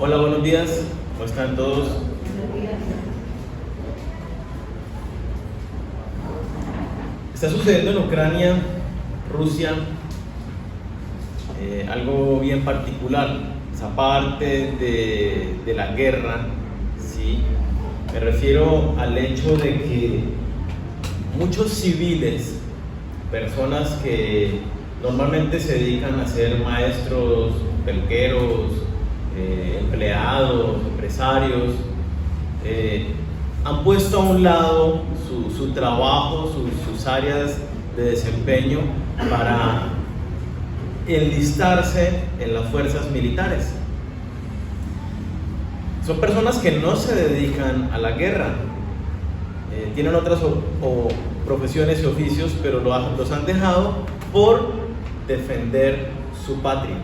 Hola, buenos días. ¿Cómo están todos? Está sucediendo en Ucrania, Rusia, algo bien particular. Esa parte de la guerra, ¿sí? Me refiero al hecho de que muchos civiles, personas que normalmente se dedican a ser maestros, peluqueros, empleados, empresarios, han puesto a un lado su trabajo, sus áreas de desempeño para enlistarse en las fuerzas militares. Son personas que no se dedican a la guerra, tienen otras profesiones y oficios, pero los han dejado por defender su patria.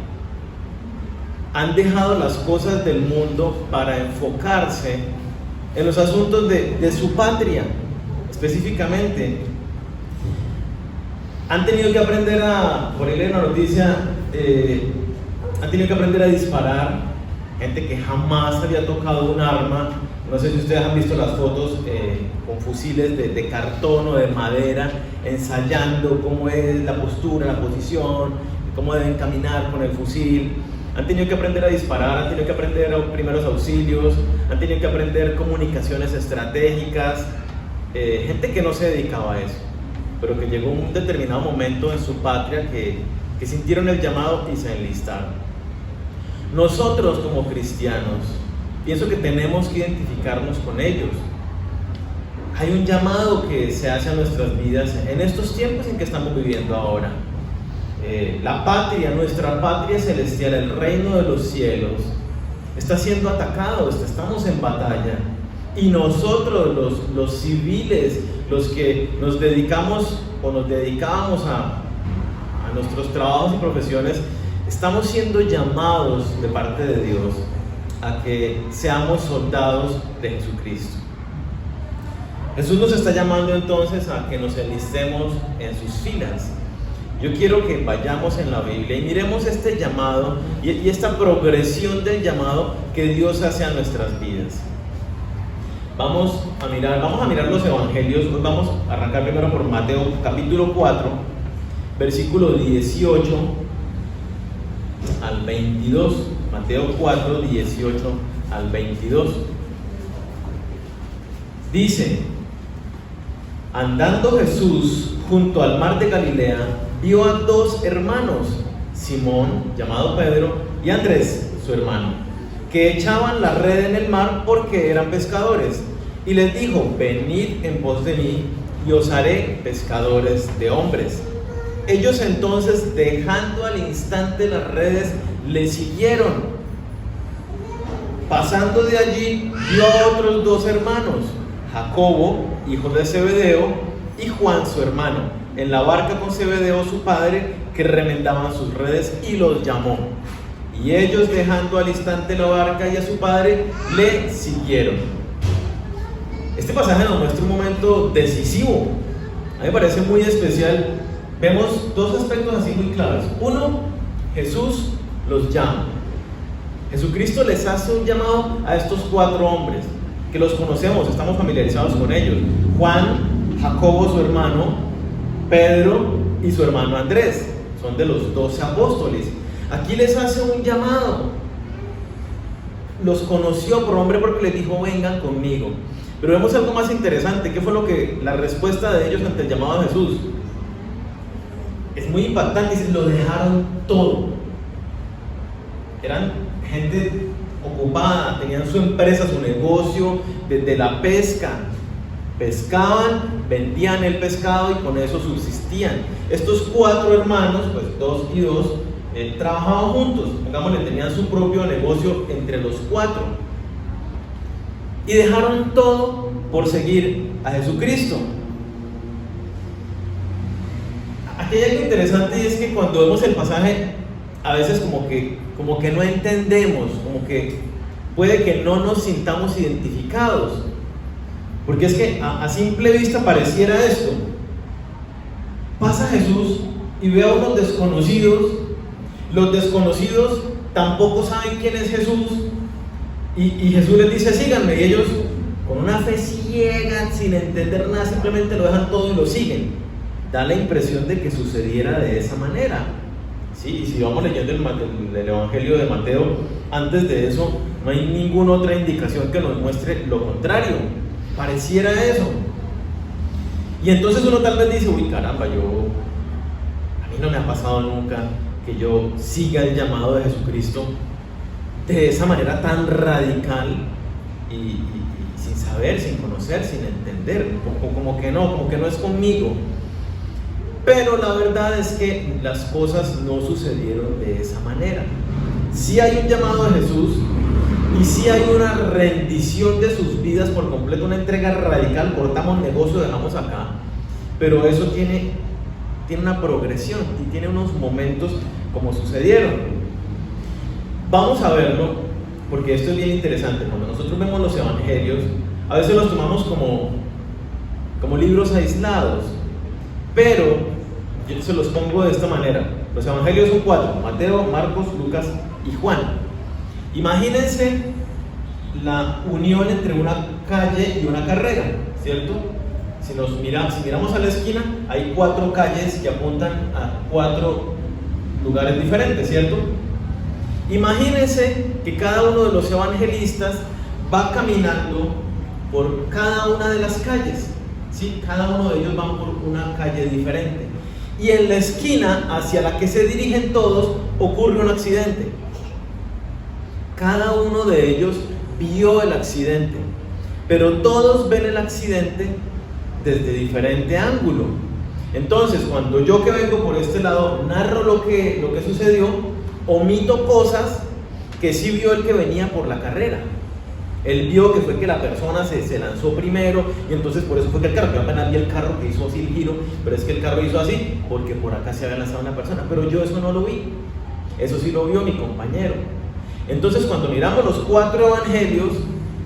Han dejado las cosas del mundo para enfocarse en los asuntos de su patria, específicamente. Han tenido que aprender por ahí leí una noticia, han tenido que aprender a disparar, gente que jamás había tocado un arma. No sé si ustedes han visto las fotos con fusiles de cartón o de madera, ensayando cómo es la postura, la posición, cómo deben caminar con el fusil. Han tenido que aprender a disparar, han tenido que aprender primeros auxilios, han tenido que aprender comunicaciones estratégicas. Gente que no se dedicaba a eso, pero que llegó un determinado momento en su patria que sintieron el llamado y se enlistaron. Nosotros como cristianos, pienso que tenemos que identificarnos con ellos. Hay un llamado que se hace a nuestras vidas en estos tiempos en que estamos viviendo ahora. La patria, nuestra patria celestial, el reino de los cielos, está siendo atacado, estamos en batalla. Y nosotros, los civiles, los que nos dedicamos o nos dedicábamos a nuestros trabajos y profesiones, estamos siendo llamados de parte de Dios a que seamos soldados de Jesucristo. Jesús nos está llamando entonces a que nos enlistemos en sus filas. Yo quiero que vayamos en la Biblia y miremos este llamado y esta progresión del llamado que Dios hace a nuestras vidas. Vamos a mirar los evangelios. Hoy vamos a arrancar primero por Mateo capítulo 4, versículo 18 al 22. Mateo 4, 18 al 22. Dice: andando Jesús junto al mar de Galilea, vio a dos hermanos, Simón, llamado Pedro, y Andrés, su hermano, que echaban la red en el mar porque eran pescadores. Y les dijo: venid en pos de mí, y os haré pescadores de hombres. Ellos entonces, dejando al instante las redes, le siguieron. Pasando de allí, vio a otros dos hermanos, Jacobo, hijo de Zebedeo, y Juan, su hermano, en la barca con Zebedeo, su padre, que remendaban sus redes, y los llamó. Y ellos, dejando al instante la barca y a su padre, le siguieron. Este pasaje nos muestra un momento decisivo. A mí me parece muy especial. Vemos dos aspectos así muy claros. Uno, Jesús los llama. Jesucristo les hace un llamado a estos cuatro hombres, que los conocemos, estamos familiarizados con ellos. Juan, Jacobo, su hermano, Pedro y su hermano Andrés. Son de los 12 apóstoles. Aquí les hace un llamado. Los conoció por hombre porque les dijo: vengan conmigo. Pero vemos algo más interesante. ¿Qué fue la respuesta de ellos ante el llamado de Jesús? Es muy impactante. Dice: lo dejaron todo. Eran gente ocupada, tenían su empresa, su negocio desde la pesca. Pescaban, vendían el pescado y con eso subsistían. Estos cuatro hermanos, pues 2 y 2, trabajaban juntos. Pongámosle, tenían su propio negocio entre los cuatro. Y dejaron todo por seguir a Jesucristo. Aquí hay algo interesante, y es que cuando vemos el pasaje, a veces como que no entendemos, como que puede que no nos sintamos identificados. Porque es que a simple vista pareciera esto. Pasa Jesús y ve a unos desconocidos. Los desconocidos tampoco saben quién es Jesús. Y Jesús les dice, síganme, y ellos con una fe ciega, sin entender nada, simplemente lo dejan todo y lo siguen. Da la impresión de que sucediera de esa manera. ¿Sí? Y si vamos leyendo el Evangelio de Mateo, antes de eso no hay ninguna otra indicación que nos muestre lo contrario. Pareciera eso. Y entonces uno tal vez dice, uy caramba, a mí no me ha pasado nunca que yo siga el llamado de Jesucristo de esa manera tan radical y sin saber, sin conocer, sin entender, como que no es conmigo. Pero la verdad es que las cosas no sucedieron de esa manera. Sí hay un llamado de Jesús y sí hay una rendición de sus vidas por completo, una entrega radical, cortamos negocio, dejamos acá, pero eso tiene una progresión y tiene unos momentos como sucedieron. Vamos a verlo, porque esto es bien interesante. Cuando nosotros vemos los evangelios, a veces los tomamos como libros aislados, pero yo se los pongo de esta manera. Los evangelios son 4: Mateo, Marcos, Lucas y Juan. Imagínense la unión entre una calle y una carrera, ¿cierto? Si miramos a la esquina, hay 4 calles que apuntan a 4 lugares diferentes, ¿cierto? Imagínense que cada uno de los evangelistas va caminando por cada una de las calles, ¿sí? Cada uno de ellos va por una calle diferente. Y en la esquina hacia la que se dirigen todos ocurre un accidente. Cada uno de ellos vio el accidente, pero todos ven el accidente desde diferente ángulo. Entonces, cuando yo que vengo por este lado narro lo que sucedió, omito cosas que sí vio el que venía por la carrera. Él vio que fue que la persona se lanzó primero y entonces por eso fue que el carro, yo apenas vi el carro que hizo así el giro, pero es que el carro hizo así porque por acá se había lanzado una persona, pero yo eso no lo vi, eso sí lo vio mi compañero. Entonces cuando miramos los 4 evangelios,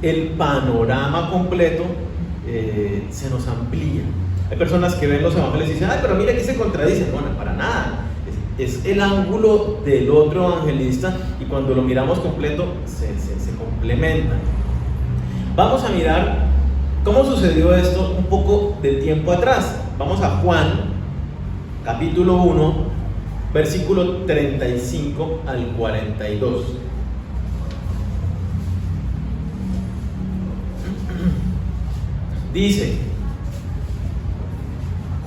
el panorama completo se nos amplía. Hay personas que ven los evangelios y dicen, ay, pero mira que se contradicen. Bueno, para nada. Es el ángulo del otro evangelista y cuando lo miramos completo se complementan. Vamos a mirar cómo sucedió esto un poco de tiempo atrás. Vamos a Juan, capítulo 1, versículo 35 al 42. Dice,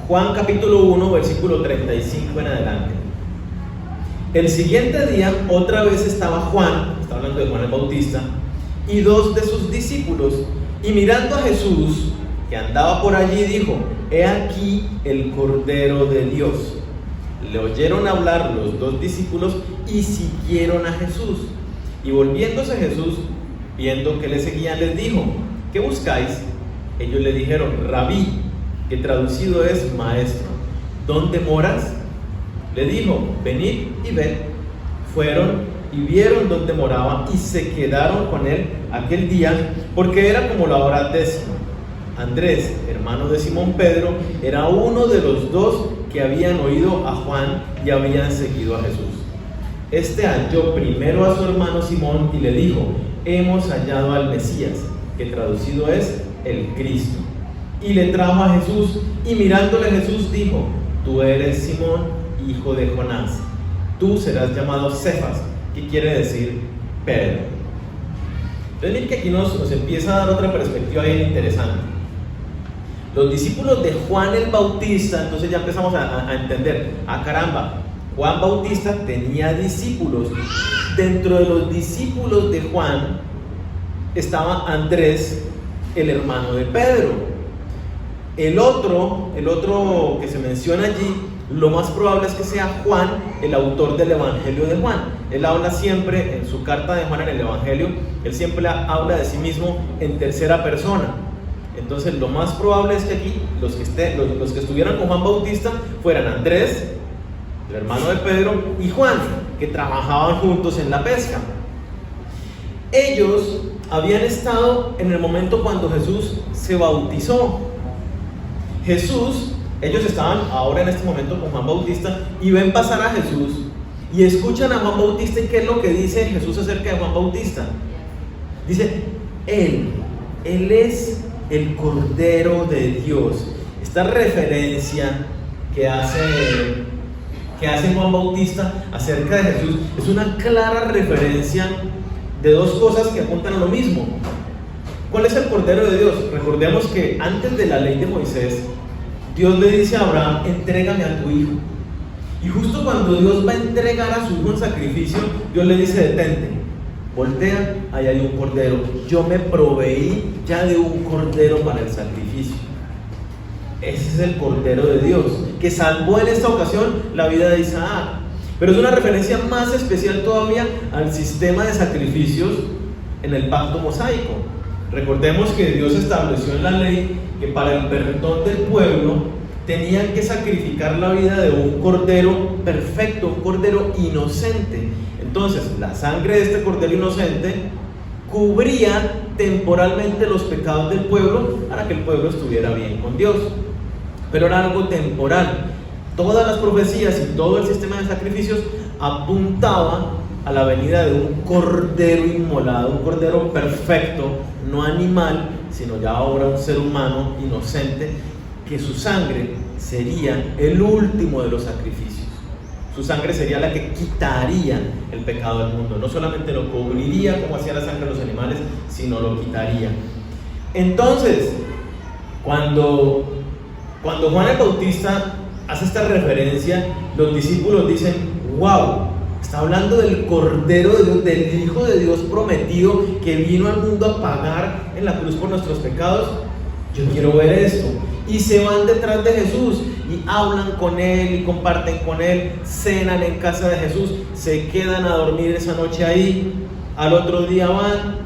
Juan capítulo 1, versículo 35 en adelante. El siguiente día, otra vez estaba Juan, está hablando de Juan el Bautista, y 2 de sus discípulos, y mirando a Jesús, que andaba por allí, dijo, he aquí el Cordero de Dios. Le oyeron hablar los 2 discípulos y siguieron a Jesús. Y volviéndose Jesús, viendo que le seguían, les dijo, ¿qué buscáis? Ellos le dijeron, Rabí, que traducido es maestro, ¿dónde moras? Le dijo, venid y ved. Fueron y vieron dónde moraba y se quedaron con él aquel día, porque era como la hora 10. Andrés, hermano de Simón Pedro, era uno de los 2 que habían oído a Juan y habían seguido a Jesús. Este halló primero a su hermano Simón y le dijo, hemos hallado al Mesías, que traducido es el Cristo. Y le trajo a Jesús, y mirándole Jesús dijo, tú eres Simón, hijo de Jonás, tú serás llamado Cefas, que quiere decir Pedro. Entonces miren que aquí nos empieza a dar otra perspectiva bien interesante. Los discípulos de Juan el Bautista, entonces ya empezamos a entender, caramba, Juan Bautista tenía discípulos. Dentro de los discípulos de Juan estaba Andrés, el hermano de Pedro. El otro que se menciona allí, lo más probable es que sea Juan, el autor del Evangelio de Juan. Él habla siempre en su carta de Juan en el Evangelio, él siempre habla de sí mismo en tercera persona. Entonces lo más probable es que aquí los que estuvieran con Juan Bautista fueran Andrés, el hermano de Pedro, y Juan, que trabajaban juntos en la pesca. Ellos habían estado en el momento cuando Jesús se bautizó. Ellos estaban ahora en este momento con Juan Bautista y ven pasar a Jesús y escuchan a Juan Bautista. ¿Y qué es lo que dice Jesús acerca de Juan Bautista? Dice, Él es el Cordero de Dios. Esta referencia que hace Juan Bautista acerca de Jesús es una clara referencia de dos cosas que apuntan a lo mismo. ¿Cuál es el Cordero de Dios? Recordemos que antes de la ley de Moisés, Dios le dice a Abraham, entrégame a tu hijo. Y justo cuando Dios va a entregar a su hijo en sacrificio, Dios le dice, detente, voltea, ahí hay un cordero. Yo me proveí ya de un cordero para el sacrificio. Ese es el Cordero de Dios, que salvó en esta ocasión la vida de Isaac. Pero es una referencia más especial todavía al sistema de sacrificios en el pacto mosaico. Recordemos que Dios estableció en la ley que para el perdón del pueblo tenían que sacrificar la vida de un cordero perfecto, un cordero inocente. Entonces, la sangre de este cordero inocente cubría temporalmente los pecados del pueblo para que el pueblo estuviera bien con Dios. Pero era algo temporal. Todas las profecías y todo el sistema de sacrificios apuntaba a la venida de un cordero inmolado, un cordero perfecto, no animal, sino ya ahora un ser humano inocente, que su sangre sería el último de los sacrificios. Su sangre sería la que quitaría el pecado del mundo. No solamente lo cubriría como hacía la sangre de los animales, sino lo quitaría. Entonces, cuando Juan el Bautista hace esta referencia, los discípulos dicen, wow, está hablando del Cordero de Dios, del Hijo de Dios prometido que vino al mundo a pagar en la cruz por nuestros pecados. Yo quiero ver esto. Y se van detrás de Jesús y hablan con Él y comparten con Él, cenan en casa de Jesús, se quedan a dormir esa noche ahí. Al otro día van,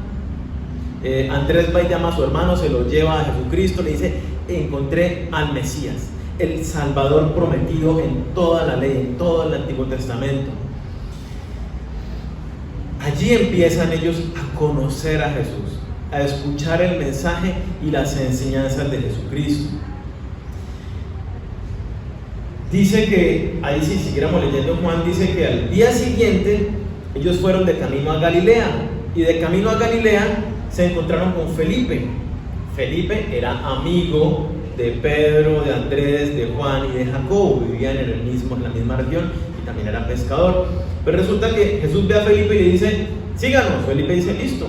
Andrés va y llama a su hermano, se lo lleva a Jesucristo, le dice, encontré al Mesías, el Salvador prometido en toda la ley, en todo el Antiguo Testamento. Allí empiezan ellos a conocer a Jesús, a escuchar el mensaje y las enseñanzas de Jesucristo. Dice que, ahí si siguiéramos leyendo Juan, dice que al día siguiente ellos fueron de camino a Galilea, y de camino a Galilea se encontraron con Felipe. Felipe era amigo de Pedro, de Andrés, de Juan y de Jacobo, vivían en la misma región y también era pescador. Pero resulta que Jesús ve a Felipe y le dice, síganos. Felipe dice, listo.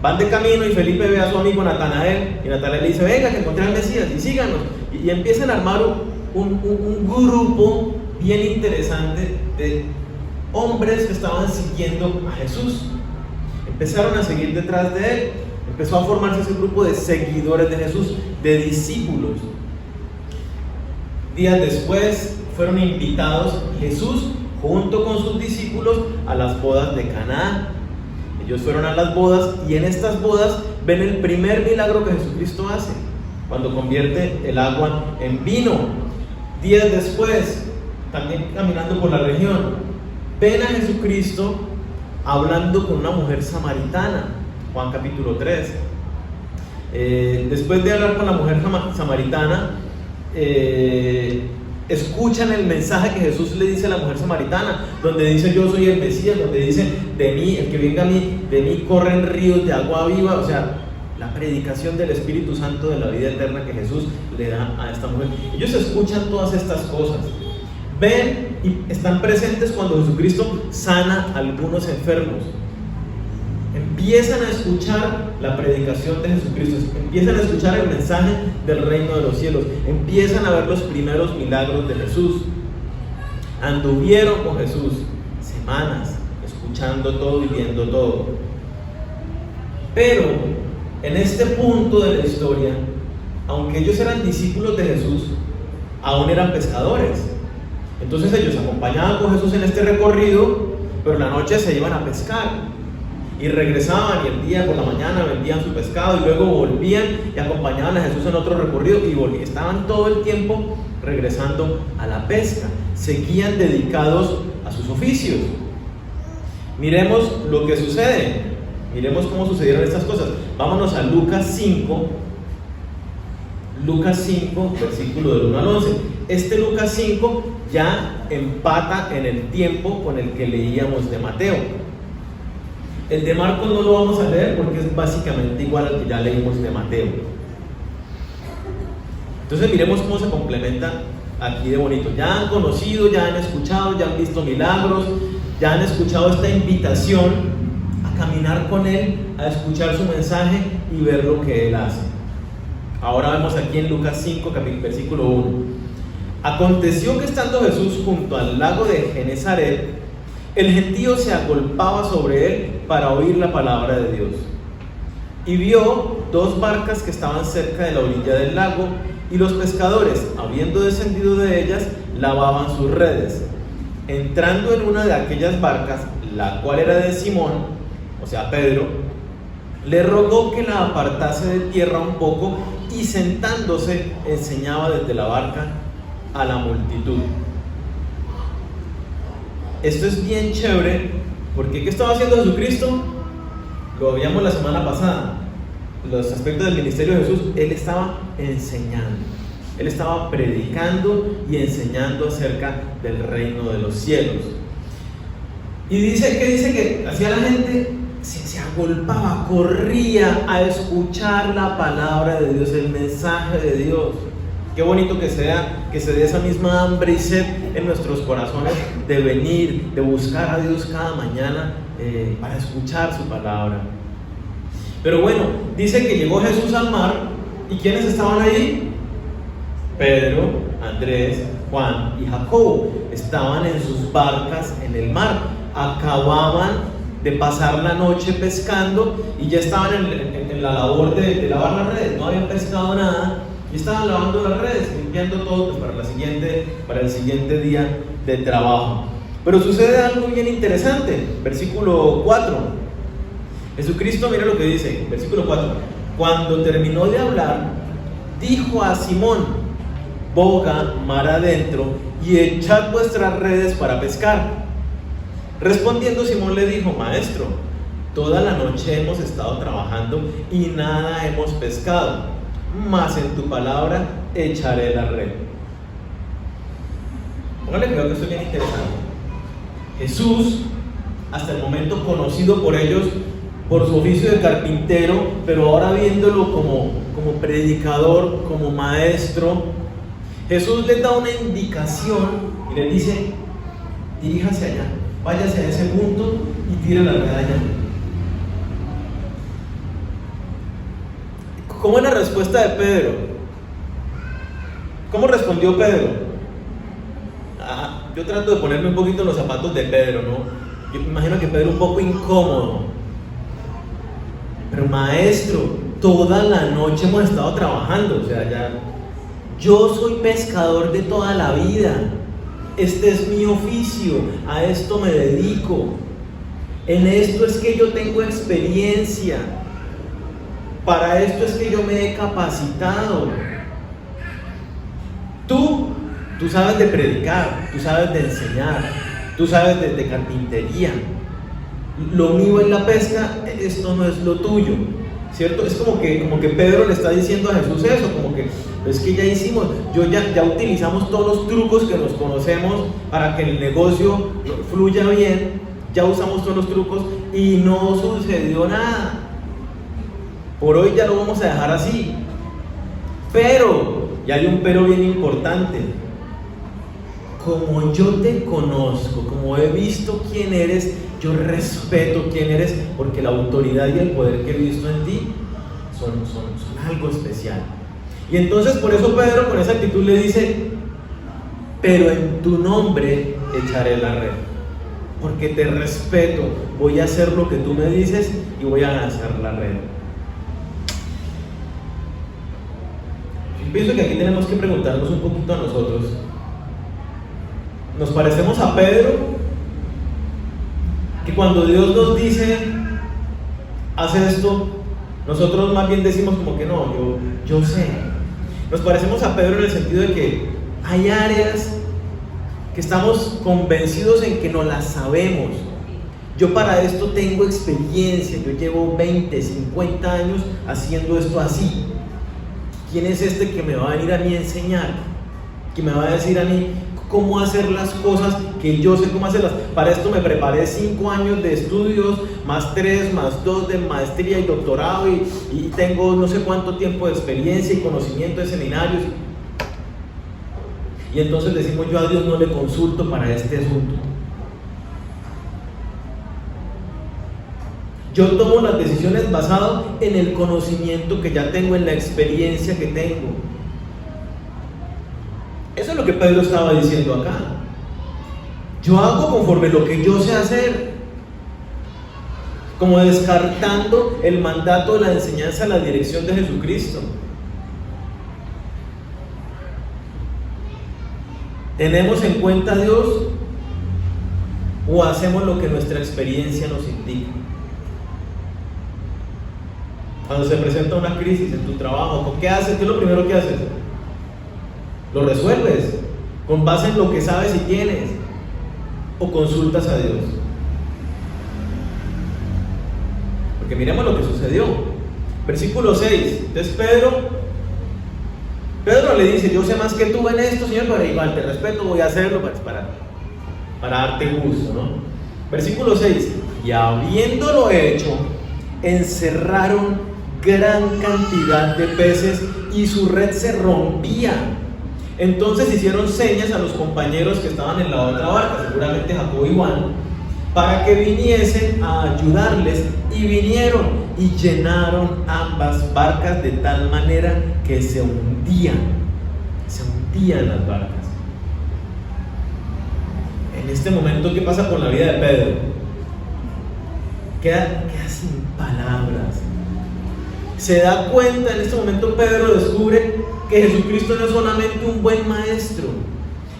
Van de camino y Felipe ve a su amigo Natanael y Natanael le dice, venga que encontré al Mesías y síganos. Y empiezan a armar un grupo bien interesante de hombres que estaban siguiendo a Jesús. Empezaron a seguir detrás de él. Empezó a formarse ese grupo de seguidores de Jesús, de discípulos. Días después fueron invitados Jesús junto con sus discípulos a las bodas de Caná. Ellos fueron a las bodas y en estas bodas ven el primer milagro que Jesucristo hace, cuando convierte el agua en vino. Días después, también caminando por la región, ven a Jesucristo hablando con una mujer samaritana, Juan capítulo 3. Después de hablar con la mujer samaritana, escuchan el mensaje que Jesús le dice a la mujer samaritana, donde dice yo soy el Mesías, donde dice de mí, el que venga a mí, de mí corren ríos de agua viva. O sea, la predicación del Espíritu Santo de la vida eterna que Jesús le da a esta mujer. Ellos escuchan todas estas cosas, ven y están presentes cuando Jesucristo sana a algunos enfermos. Empiezan a escuchar la predicación de Jesucristo, empiezan a escuchar el mensaje del reino de los cielos, empiezan a ver los primeros milagros de Jesús. Anduvieron con Jesús semanas, escuchando todo y viendo todo. Pero en este punto de la historia, aunque ellos eran discípulos de Jesús, aún eran pescadores. Entonces ellos acompañaban con Jesús en este recorrido, pero en la noche se iban a pescar. Y regresaban y el día por la mañana vendían su pescado y luego volvían y acompañaban a Jesús en otro recorrido y estaban todo el tiempo regresando a la pesca. Seguían dedicados a sus oficios. Miremos lo que sucede. Miremos cómo sucedieron estas cosas. Vámonos a Lucas 5. Lucas 5, versículo del 1 al 11. Este Lucas 5 ya empata en el tiempo con el que leíamos de Mateo. El de Marcos no lo vamos a leer porque es básicamente igual al que ya leímos de Mateo. Entonces miremos cómo se complementa aquí de bonito. Ya han conocido, ya han escuchado, ya han visto milagros, ya han escuchado esta invitación a caminar con Él, a escuchar su mensaje y ver lo que Él hace. Ahora vemos aquí en Lucas 5, versículo 1. Aconteció que estando Jesús junto al lago de Genezaret, el gentío se agolpaba sobre él para oír la palabra de Dios. Y vio dos barcas que estaban cerca de la orilla del lago, y los pescadores, habiendo descendido de ellas, lavaban sus redes. Entrando en una de aquellas barcas, la cual era de Simón, o sea Pedro, le rogó que la apartase de tierra un poco, y sentándose enseñaba desde la barca a la multitud. Esto es bien chévere, porque ¿qué estaba haciendo Jesucristo? Lo veíamos la semana pasada. Los aspectos del ministerio de Jesús, Él estaba enseñando. Él estaba predicando y enseñando acerca del reino de los cielos. Y dice que hacía la gente, se agolpaba, corría a escuchar la palabra de Dios, el mensaje de Dios. Qué bonito que se dé esa misma hambre y sed en nuestros corazones de venir, de buscar a Dios cada mañana para escuchar su palabra. Pero bueno, dice que llegó Jesús al mar, ¿y quiénes estaban ahí? Pedro, Andrés, Juan y Jacobo. Estaban en sus barcas en el mar, acababan de pasar la noche pescando y ya estaban en la labor de lavar las redes. No habían pescado nada y estaban lavando las redes, limpiando todo para el siguiente día de trabajo. Pero sucede algo bien interesante. Versículo 4. Jesucristo, mira lo que dice, versículo 4. Cuando terminó de hablar, dijo a Simón: boga mar adentro y echad vuestras redes para pescar. Respondiendo Simón le dijo: Maestro, toda la noche hemos estado trabajando y nada hemos pescado, mas en tu palabra echaré la red. Póngale cuidado que esto es bien interesante. Jesús, hasta el momento conocido por ellos por su oficio de carpintero, pero ahora viéndolo como predicador, como maestro, Jesús les da una indicación y les dice: diríjase allá, váyase a ese punto y tire la red allá. ¿Cómo es la respuesta de Pedro? ¿Cómo respondió Pedro? Yo trato de ponerme un poquito en los zapatos de Pedro, ¿no? Yo me imagino que Pedro un poco incómodo. Pero maestro, toda la noche hemos estado trabajando, o sea, ya. Yo soy pescador de toda la vida. Este es mi oficio, a esto me dedico. En esto es que yo tengo experiencia. Para esto es que yo me he capacitado. Tú sabes de predicar, tú sabes de enseñar, tú sabes de carpintería. Lo mío es la pesca, esto no es lo tuyo, ¿cierto? Es como que Pedro le está diciendo a Jesús eso, como que es que ya hicimos, ya utilizamos todos los trucos que nos conocemos para que el negocio fluya bien, ya usamos todos los trucos y no sucedió nada. Por hoy ya lo vamos a dejar así. Pero, y hay un pero bien importante, como yo te conozco, como he visto quién eres, yo respeto quién eres, porque la autoridad y el poder que he visto en ti son algo especial. Y entonces por eso Pedro con esa actitud le dice: pero en tu nombre echaré la red, porque te respeto, voy a hacer lo que tú me dices y voy a lanzar la red. Yo pienso que aquí tenemos que preguntarnos un poquito a nosotros: ¿nos parecemos a Pedro? Que cuando Dios nos dice: haz esto, nosotros más bien decimos como que no, yo sé. Nos parecemos a Pedro en el sentido de que hay áreas que estamos convencidos en que no las sabemos. Yo para esto tengo experiencia, yo llevo 20, 50 años haciendo esto así. ¿Quién es este que me va a venir a mí a enseñar? Que me va a decir a mí cómo hacer las cosas que yo sé cómo hacerlas. Para esto me preparé 5 años de estudios, más 3, más 2 de maestría y doctorado, y tengo no sé cuánto tiempo de experiencia y conocimiento de seminarios. Y entonces decimos, yo a Dios no le consulto para este asunto. Yo tomo las decisiones basado en el conocimiento que ya tengo, en la experiencia que tengo. Eso es lo que Pedro estaba diciendo acá. Yo hago conforme lo que yo sé hacer, como descartando el mandato de la enseñanza, la dirección de Jesucristo. ¿Tenemos en cuenta a Dios o hacemos lo que nuestra experiencia nos indica? Cuando se presenta una crisis en tu trabajo, ¿qué haces? ¿Qué es lo primero que haces? Lo resuelves con base en lo que sabes y tienes, o consultas a Dios. Porque miremos lo que sucedió. Versículo 6. Entonces Pedro le dice, yo sé más que tú en esto, Señor, pero igual te respeto, voy a hacerlo para darte gusto, ¿no? Versículo 6. Y habiéndolo hecho, encerraron gran cantidad de peces y su red se rompía. Entonces hicieron señas a los compañeros que estaban en la otra barca, seguramente Jacobo y Juan, para que viniesen a ayudarles, y vinieron y llenaron ambas barcas de tal manera que se hundían las barcas. En este momento, ¿qué pasa con la vida de Pedro? Queda sin palabras. Se da cuenta, en este momento Pedro descubre que Jesucristo no es solamente un buen maestro,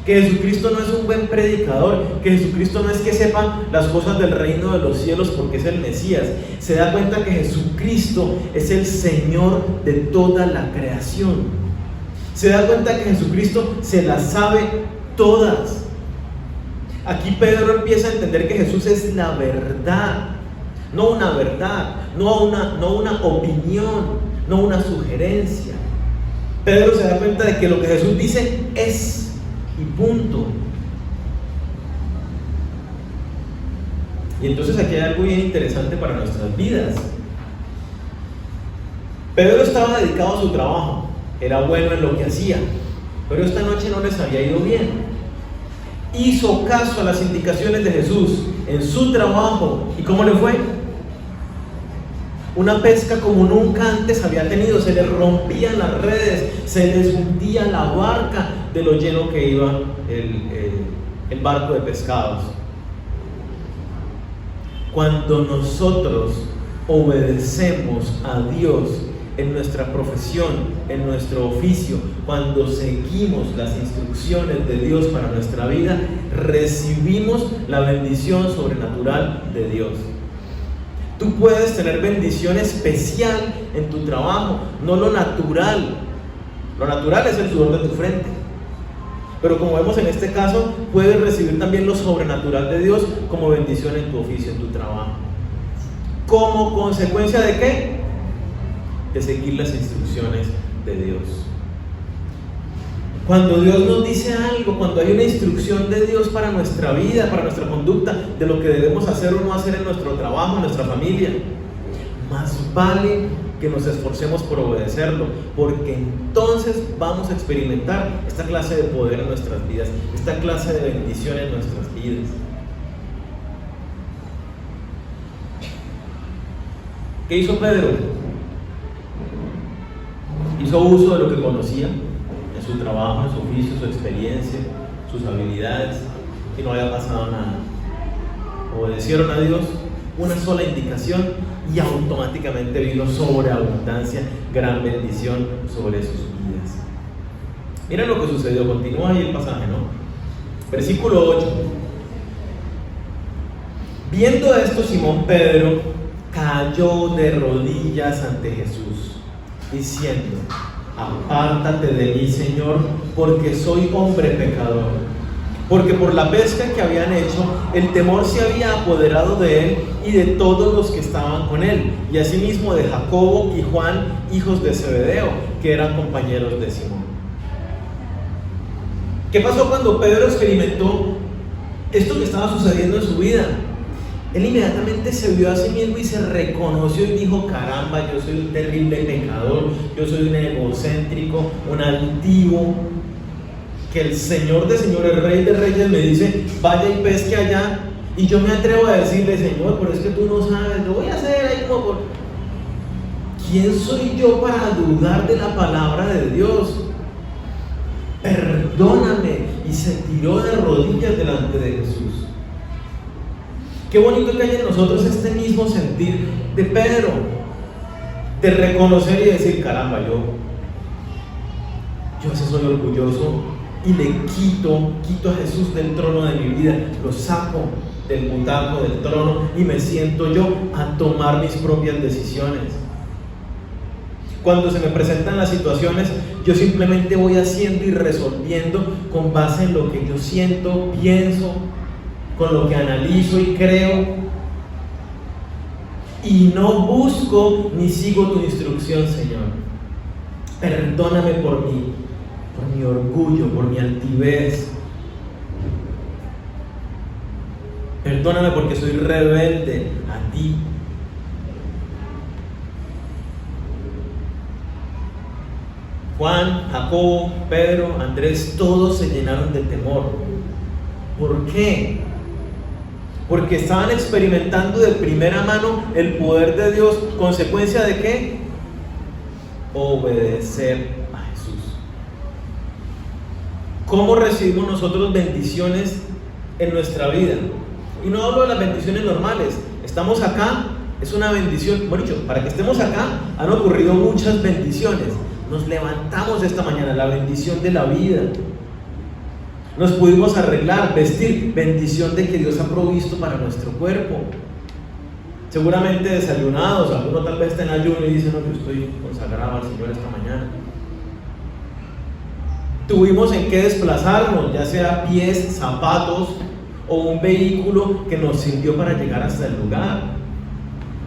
que Jesucristo no es un buen predicador, que Jesucristo no es que sepa las cosas del reino de los cielos porque es el Mesías. Se da cuenta que Jesucristo es el Señor de toda la creación. Se da cuenta que Jesucristo se las sabe todas. Aquí Pedro empieza a entender que Jesús es la verdad, no una verdad, no una opinión, no una sugerencia. Pedro se da cuenta de que lo que Jesús dice es, y punto. Y entonces aquí hay algo bien interesante para nuestras vidas. Pedro estaba dedicado a su trabajo, era bueno en lo que hacía, pero esta noche no les había ido bien. Hizo caso a las indicaciones de Jesús en su trabajo. ¿Y cómo le fue? Una pesca como nunca antes había tenido. Se les rompían las redes, se les hundía la barca de lo lleno que iba el barco de pescados. Cuando nosotros obedecemos a Dios en nuestra profesión, en nuestro oficio, cuando seguimos las instrucciones de Dios para nuestra vida, recibimos la bendición sobrenatural de Dios. Tú puedes tener bendición especial en tu trabajo, no lo natural. Lo natural es el sudor de tu frente. Pero como vemos en este caso, puedes recibir también lo sobrenatural de Dios como bendición en tu oficio, en tu trabajo. ¿Como consecuencia de qué? De seguir las instrucciones de Dios. Cuando Dios nos dice algo, cuando hay una instrucción de Dios para nuestra vida, para nuestra conducta, de lo que debemos hacer o no hacer en nuestro trabajo, en nuestra familia, más vale que nos esforcemos por obedecerlo, porque entonces vamos a experimentar esta clase de poder en nuestras vidas, esta clase de bendición en nuestras vidas. ¿Qué hizo Pedro? Hizo uso de lo que conocía en su trabajo, en su oficio, su experiencia, sus habilidades, y no había pasado nada. Obedecieron a Dios, una sola indicación, y automáticamente vino sobreabundancia, gran bendición sobre sus vidas. Miren lo que sucedió, continúa ahí el pasaje, ¿no? Versículo 8. Viendo esto, Simón Pedro cayó de rodillas ante Jesús, diciendo: apártate de mí, Señor, porque soy hombre pecador. Porque por la pesca que habían hecho, el temor se había apoderado de él y de todos los que estaban con él, y asimismo de Jacobo y Juan, hijos de Zebedeo, que eran compañeros de Simón. ¿Qué pasó cuando Pedro experimentó esto que estaba sucediendo en su vida? Él inmediatamente se vio a sí mismo y se reconoció y dijo: caramba, yo soy un terrible pecador, yo soy un egocéntrico, un altivo, que el Señor de señores, Rey de reyes me dice: vaya y pesque allá, y yo me atrevo a decirle: Señor, pero es que tú no sabes, lo voy a hacer ahí como por... ¿Quién soy yo para dudar de la palabra de Dios? Perdóname. Y se tiró de rodillas delante de Jesús. Qué bonito que hay en nosotros este mismo sentir de Pedro, de reconocer y decir: caramba, yo a veces soy orgulloso y le quito a Jesús del trono de mi vida, lo saco del butaco del trono y me siento yo a tomar mis propias decisiones. Cuando se me presentan las situaciones, yo simplemente voy haciendo y resolviendo con base en lo que yo siento, pienso, con lo que analizo y creo, y no busco ni sigo tu instrucción, Señor. Perdóname por mi orgullo, por mi altivez. Perdóname porque soy rebelde a ti. Juan, Jacobo, Pedro, Andrés, todos se llenaron de temor. ¿Por qué? Porque estaban experimentando de primera mano el poder de Dios. ¿Consecuencia de qué? Obedecer a Jesús. ¿Cómo recibimos nosotros bendiciones en nuestra vida? Y no hablo de las bendiciones normales. Estamos acá, es una bendición. Bueno, dicho, para que estemos acá han ocurrido muchas bendiciones. Nos levantamos esta mañana, la bendición de la vida. Nos pudimos arreglar, vestir, bendición de que Dios ha provisto para nuestro cuerpo. Seguramente desayunados, alguno tal vez está en ayuno y dice: no, yo estoy consagrado al Señor esta mañana. Tuvimos en qué desplazarnos, ya sea pies, zapatos o un vehículo que nos sirvió para llegar hasta el lugar,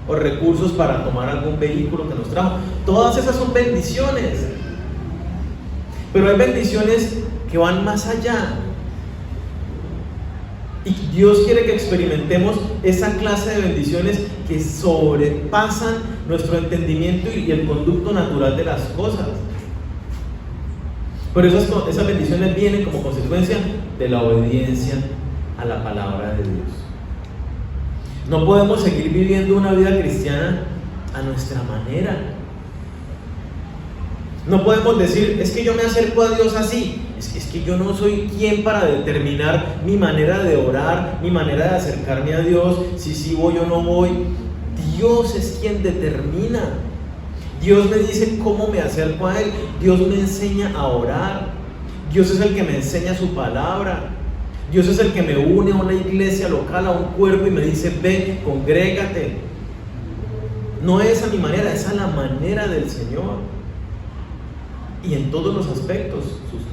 o recursos para tomar algún vehículo que nos trajo. Todas esas son bendiciones, pero hay bendiciones que van más allá, y Dios quiere que experimentemos esa clase de bendiciones que sobrepasan nuestro entendimiento y el conducto natural de las cosas. Pero esas bendiciones vienen como consecuencia de la obediencia a la palabra de Dios. No podemos seguir viviendo una vida cristiana a nuestra manera. No podemos decir: es que yo me acerco a Dios así. Es que yo no soy quien para determinar mi manera de orar, mi manera de acercarme a Dios, si sí voy o no voy. Dios es quien determina. Dios me dice cómo me acerco a Él. Dios me enseña a orar. Dios es el que me enseña su palabra. Dios es el que me une a una iglesia local, a un cuerpo, y me dice: ve, congrégate. No es a mi manera, es a la manera del Señor. Y en todos los aspectos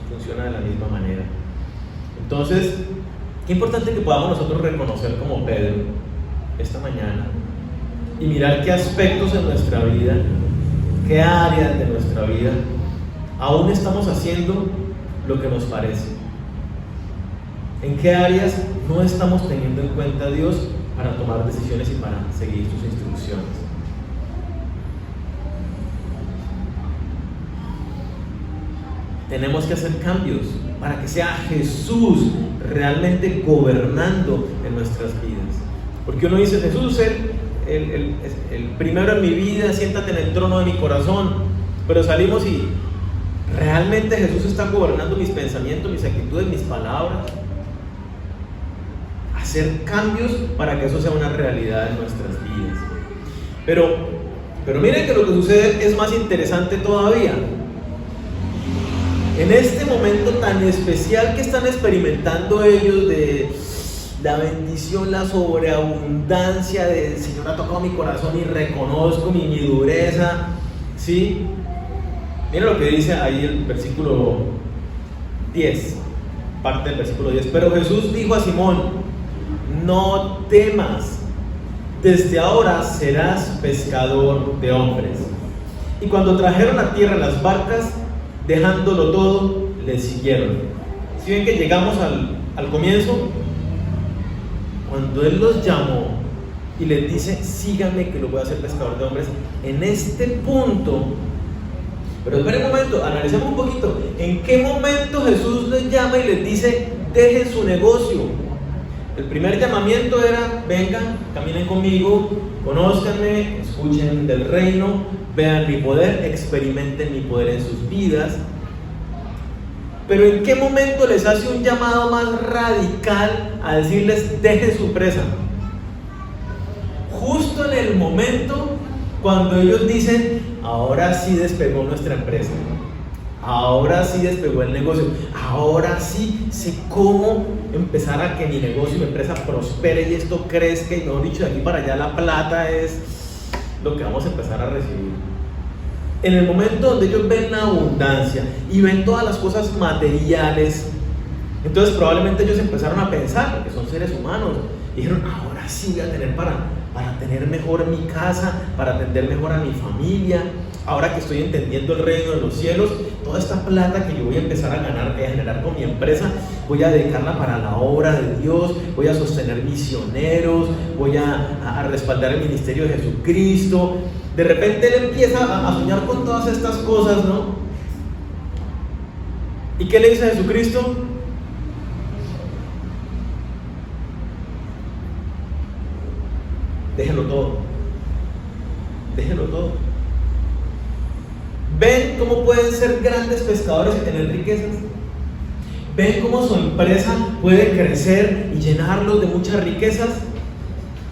funciona de la misma manera. Entonces, qué importante que podamos nosotros reconocer como Pedro esta mañana y mirar qué aspectos en nuestra vida, qué áreas de nuestra vida aún estamos haciendo lo que nos parece. ¿En qué áreas no estamos teniendo en cuenta a Dios para tomar decisiones y para seguir sus instrucciones? Tenemos que hacer cambios para que sea Jesús realmente gobernando en nuestras vidas. Porque uno dice: Jesús es el primero en mi vida, siéntate en el trono de mi corazón. Pero salimos y realmente Jesús está gobernando mis pensamientos, mis actitudes, mis palabras. Hacer cambios para que eso sea una realidad en nuestras vidas. Pero miren que lo que sucede es más interesante todavía. En este momento tan especial que están experimentando ellos de la bendición, la sobreabundancia del Señor ha tocado mi corazón y reconozco mi dureza, ¿sí? Miren lo que dice ahí el versículo 10, parte del versículo 10. Pero Jesús dijo a Simón: no temas, desde ahora serás pescador de hombres. Y cuando trajeron a tierra las barcas, dejándolo todo, le siguieron. Si ven que llegamos al comienzo, cuando Él los llamó y les dice, síganme que lo voy a hacer pescador de hombres, en este punto, pero esperen un momento, analicemos un poquito, ¿en qué momento Jesús les llama y les dice, dejen su negocio? El primer llamamiento era, vengan, caminen conmigo, conózcanme, escuchen del reino, vean mi poder, experimenten mi poder en sus vidas. Pero ¿en qué momento les hace un llamado más radical a decirles, dejen su empresa? Justo en el momento cuando ellos dicen, ahora sí despegó nuestra empresa, ahora sí despegó el negocio, ahora sí sé cómo empezar a que mi negocio, mi empresa prospere y esto crezca, y mejor dicho, de aquí para allá la plata es lo que vamos a empezar a recibir. En el momento donde ellos ven la abundancia y ven todas las cosas materiales, entonces probablemente ellos empezaron a pensar, porque son seres humanos, y dijeron, ahora sí voy a tener para tener mejor mi casa, para atender mejor a mi familia. Ahora que estoy entendiendo el reino de los cielos, toda esta plata que yo voy a empezar a ganar, a generar con mi empresa, voy a dedicarla para la obra de Dios, voy a sostener misioneros, voy a respaldar el ministerio de Jesucristo. De repente él empieza a soñar con todas estas cosas, ¿no? ¿Y qué le dice a Jesucristo? Déjenlo todo. Déjenlo todo. ¿Ven cómo pueden ser grandes pescadores y tener riquezas? ¿Ven cómo su empresa puede crecer y llenarlos de muchas riquezas?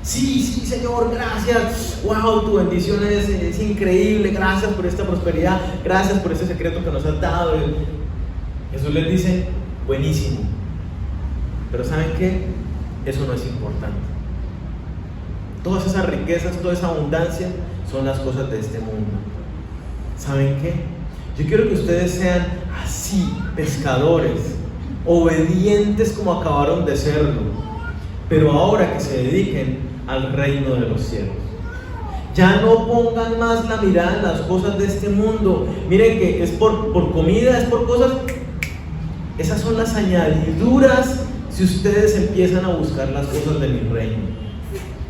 Sí, Señor, gracias. Wow, tu bendición es increíble. Gracias por esta prosperidad. Gracias por este secreto que nos has dado. Jesús les dice, buenísimo. Pero ¿saben qué? Eso no es importante. Todas esas riquezas, toda esa abundancia son las cosas de este mundo. ¿Saben qué? Yo quiero que ustedes sean así, pescadores, obedientes como acabaron de serlo, pero ahora que se dediquen al reino de los cielos. Ya no pongan más la mirada en las cosas de este mundo. Miren que es por comida, es por cosas. Esas son las añadiduras si ustedes empiezan a buscar las cosas de mi reino.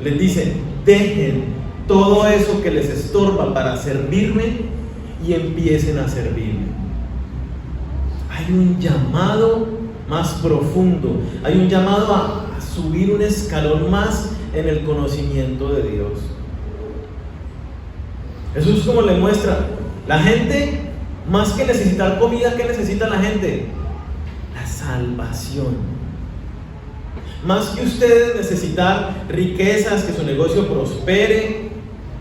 Les dicen, dejen todo eso que les estorba para servirme y empiecen a servirme. Hay un llamado más profundo, hay un llamado a subir un escalón más en el conocimiento de Dios. Jesús como le muestra, la gente, más que necesitar comida, ¿qué necesita la gente? La salvación. Más que ustedes necesitar riquezas, que su negocio prospere,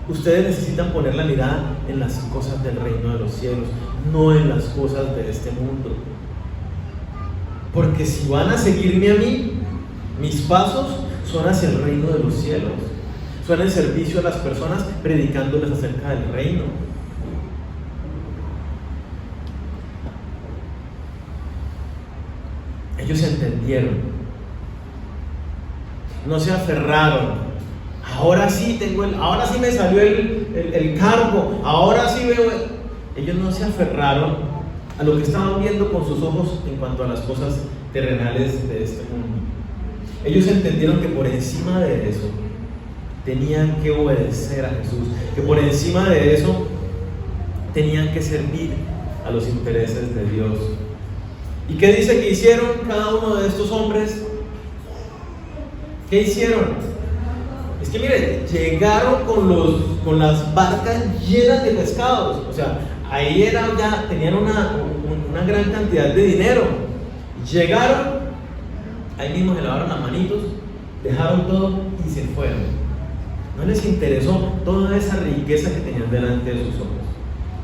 ustedes necesitan poner la mirada en las cosas del reino de los cielos, no en las cosas de este mundo. Porque si van a seguirme a mí, mis pasos son hacia el reino de los cielos, son en servicio a las personas, predicándoles acerca del reino. Ellos entendieron. No se aferraron. Ahora sí ahora sí me salió el cargo, ahora sí veo. Ellos no se aferraron a lo que estaban viendo con sus ojos en cuanto a las cosas terrenales de este mundo. Ellos entendieron que por encima de eso tenían que obedecer a Jesús, que por encima de eso tenían que servir a los intereses de Dios. ¿Y qué dice que hicieron cada uno de estos hombres? ¿Qué hicieron? Es que miren, llegaron con las barcas llenas de pescados. O sea, ahí tenían una gran cantidad de dinero. Llegaron, ahí mismo se lavaron las manitos, dejaron todo y se fueron. No les interesó toda esa riqueza que tenían delante de sus ojos.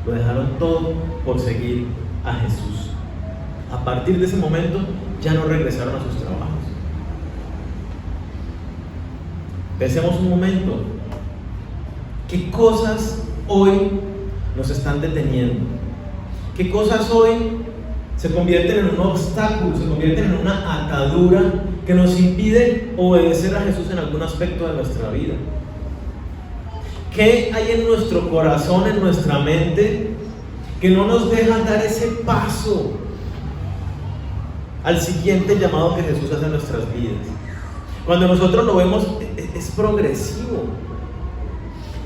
Lo dejaron todo por seguir a Jesús. A partir de ese momento ya no regresaron a sus trabajos. Pensemos un momento, ¿qué cosas hoy nos están deteniendo? ¿Qué cosas hoy se convierten en un obstáculo, se convierten en una atadura que nos impide obedecer a Jesús en algún aspecto de nuestra vida? ¿Qué hay en nuestro corazón, en nuestra mente, que no nos deja dar ese paso? al siguiente llamado que Jesús hace en nuestras vidas. Cuando nosotros lo vemos, es progresivo.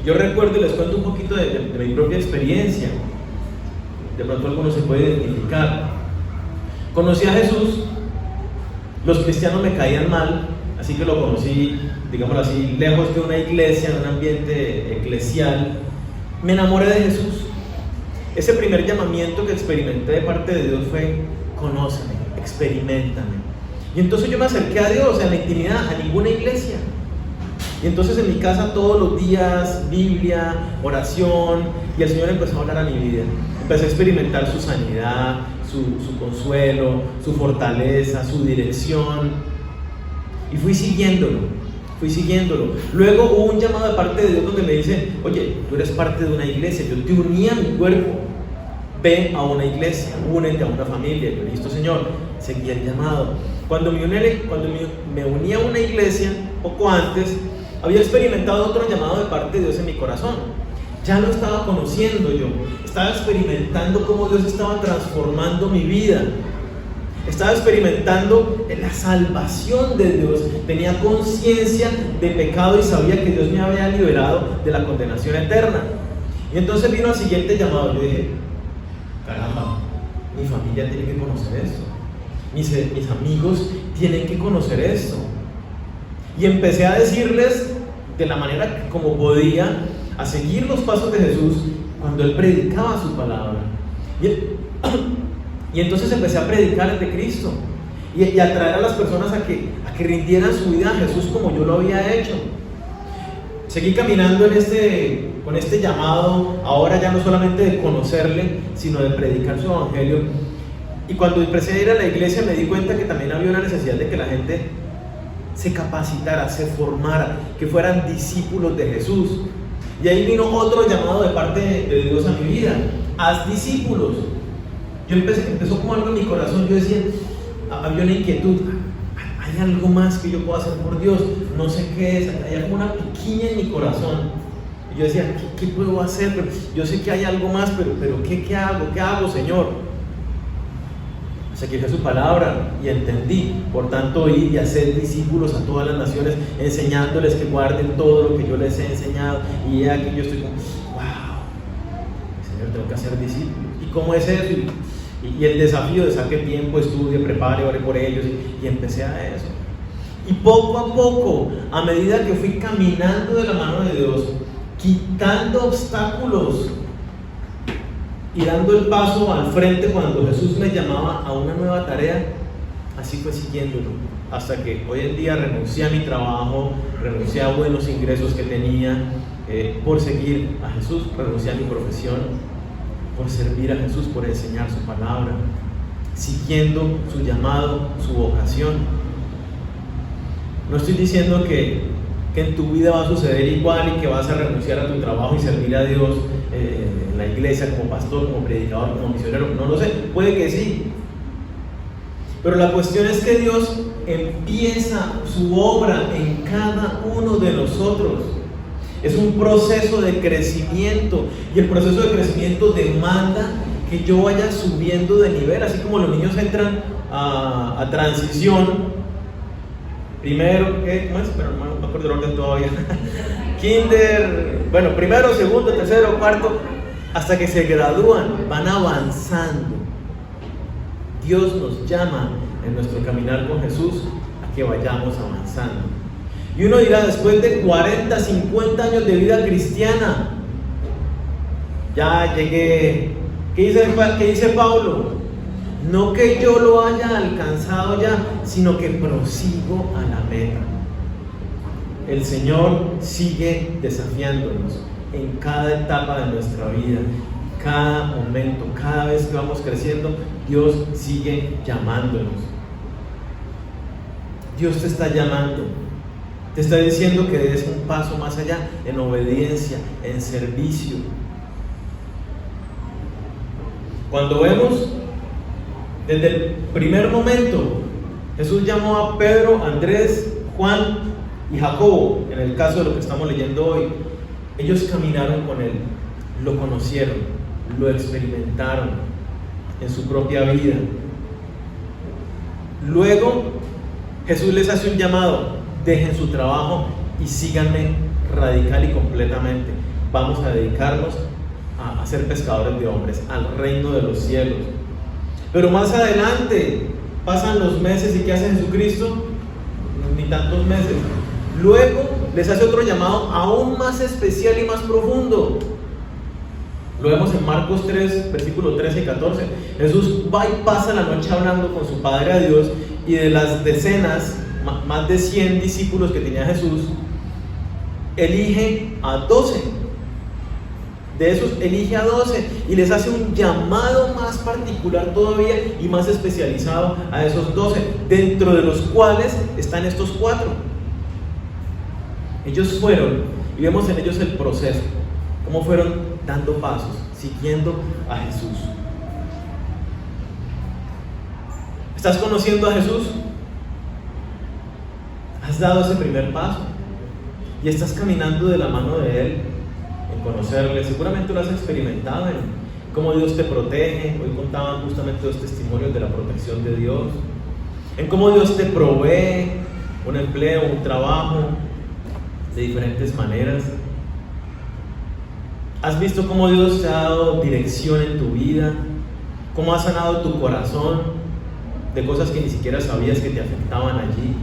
Yo recuerdo y les cuento un poquito de mi propia experiencia. De pronto alguno se puede identificar. Conocí a Jesús, los cristianos me caían mal, así que lo conocí, digámoslo así, lejos de una iglesia, en un ambiente eclesial. Me enamoré de Jesús. Ese primer llamamiento que experimenté de parte de Dios fue: conóceme, experiméntame. Y entonces yo me acerqué a Dios en la intimidad, a ninguna iglesia. Y entonces en mi casa todos los días, Biblia, oración, y el Señor empezó a hablar a mi vida. Empecé a experimentar su sanidad, su consuelo, su fortaleza, su dirección. Y fui siguiéndolo. Luego hubo un llamado de parte de Dios donde me dice: oye, tú eres parte de una iglesia, yo te uní a mi cuerpo. Ve a una iglesia, únete a una familia. Yo, listo, Señor, seguí el llamado. Cuando me uní a una iglesia, poco antes, había experimentado otro llamado de parte de Dios en mi corazón. Ya lo estaba conociendo yo, estaba experimentando cómo Dios estaba transformando mi vida. Estaba experimentando la salvación de Dios, tenía conciencia de pecado y sabía que Dios me había liberado de la condenación eterna. Y entonces vino el siguiente llamado. Yo dije: caramba, mi familia tiene que conocer esto, mis amigos tienen que conocer esto. Y empecé a decirles de la manera como podía, a seguir los pasos de Jesús cuando Él predicaba su palabra. Y entonces empecé a predicar el de Cristo y a traer a las personas a que rindieran su vida a Jesús como yo lo había hecho. Seguí caminando con este llamado, ahora ya no solamente de conocerle, sino de predicar su evangelio. Y cuando empecé a ir a la iglesia me di cuenta que también había una necesidad de que la gente se capacitara, se formara, que fueran discípulos de Jesús. Y ahí vino otro llamado de parte de Dios a mi vida: haz discípulos. Empezó como algo en mi corazón. Yo decía, había una inquietud: hay algo más que yo puedo hacer por Dios, no sé qué es, hay como una piquiña en mi corazón. Y yo decía, ¿qué puedo hacer? Pero yo sé que hay algo más, pero ¿qué hago, Señor? Seguí su palabra y entendí: por tanto, ir y hacer discípulos a todas las naciones, enseñándoles que guarden todo lo que yo les he enseñado. Y aquí yo estoy como, wow, Señor, tengo que hacer discípulos. ¿Y cómo es eso? Y el desafío de saque tiempo, estudie, prepare, ore por ellos, y empecé a eso. Y poco a poco, a medida que fui caminando de la mano de Dios, quitando obstáculos y dando el paso al frente cuando Jesús me llamaba a una nueva tarea, así fue siguiéndolo, hasta que hoy en día renuncié a mi trabajo, renuncié a buenos ingresos que tenía por seguir a Jesús, renuncié a mi profesión por servir a Jesús, por enseñar su palabra, siguiendo su llamado, su vocación. No estoy diciendo que en tu vida va a suceder igual y que vas a renunciar a tu trabajo y servir a Dios en la iglesia como pastor, como predicador, como misionero. No lo sé, puede que sí. Pero la cuestión es que Dios empieza su obra en cada uno de nosotros. Es un proceso de crecimiento, y el proceso de crecimiento demanda que yo vaya subiendo de nivel, así como los niños entran a transición. Primero, ¿cómo es? Pero no me acuerdo el orden todavía. Kinder, bueno, primero, segundo, tercero, cuarto, hasta que se gradúan, van avanzando. Dios nos llama en nuestro caminar con Jesús a que vayamos avanzando. Y uno dirá, después de 40, 50 años de vida cristiana, ya llegué. ¿Qué dice Pablo? No que yo lo haya alcanzado ya, sino que prosigo a la meta. El Señor sigue desafiándonos en cada etapa de nuestra vida, cada momento, cada vez que vamos creciendo, Dios sigue llamándonos. Dios te está llamando, te está diciendo que des un paso más allá en obediencia, en servicio. Cuando vemos desde el primer momento, Jesús llamó a Pedro, Andrés, Juan y Jacobo, en el caso de lo que estamos leyendo hoy. Ellos caminaron con Él, lo conocieron, lo experimentaron en su propia vida. Luego Jesús les hace un llamado: dejen su trabajo y síganme radical y completamente. Vamos a dedicarnos a ser pescadores de hombres, al reino de los cielos. Pero más adelante pasan los meses, y ¿qué hace Jesucristo? Ni tantos meses. Luego les hace otro llamado aún más especial y más profundo. Lo vemos en Marcos 3, versículos 13 y 14. Jesús va y pasa la noche hablando con su Padre a Dios, y de las decenas, más de 100 discípulos que tenía Jesús, elige a 12. De esos elige a 12 y les hace un llamado más particular todavía y más especializado a esos 12, dentro de los cuales están estos 4. Ellos fueron, y vemos en ellos el proceso, cómo fueron dando pasos, siguiendo a Jesús. ¿Estás conociendo a Jesús? ¿Has dado ese primer paso? ¿Y estás caminando de la mano de Él? En conocerle, seguramente lo has experimentado en cómo Dios te protege. Hoy contaban justamente los testimonios de la protección de Dios, en cómo Dios te provee un empleo, un trabajo de diferentes maneras. Has visto cómo Dios te ha dado dirección en tu vida, cómo ha sanado tu corazón de cosas que ni siquiera sabías que te afectaban allí.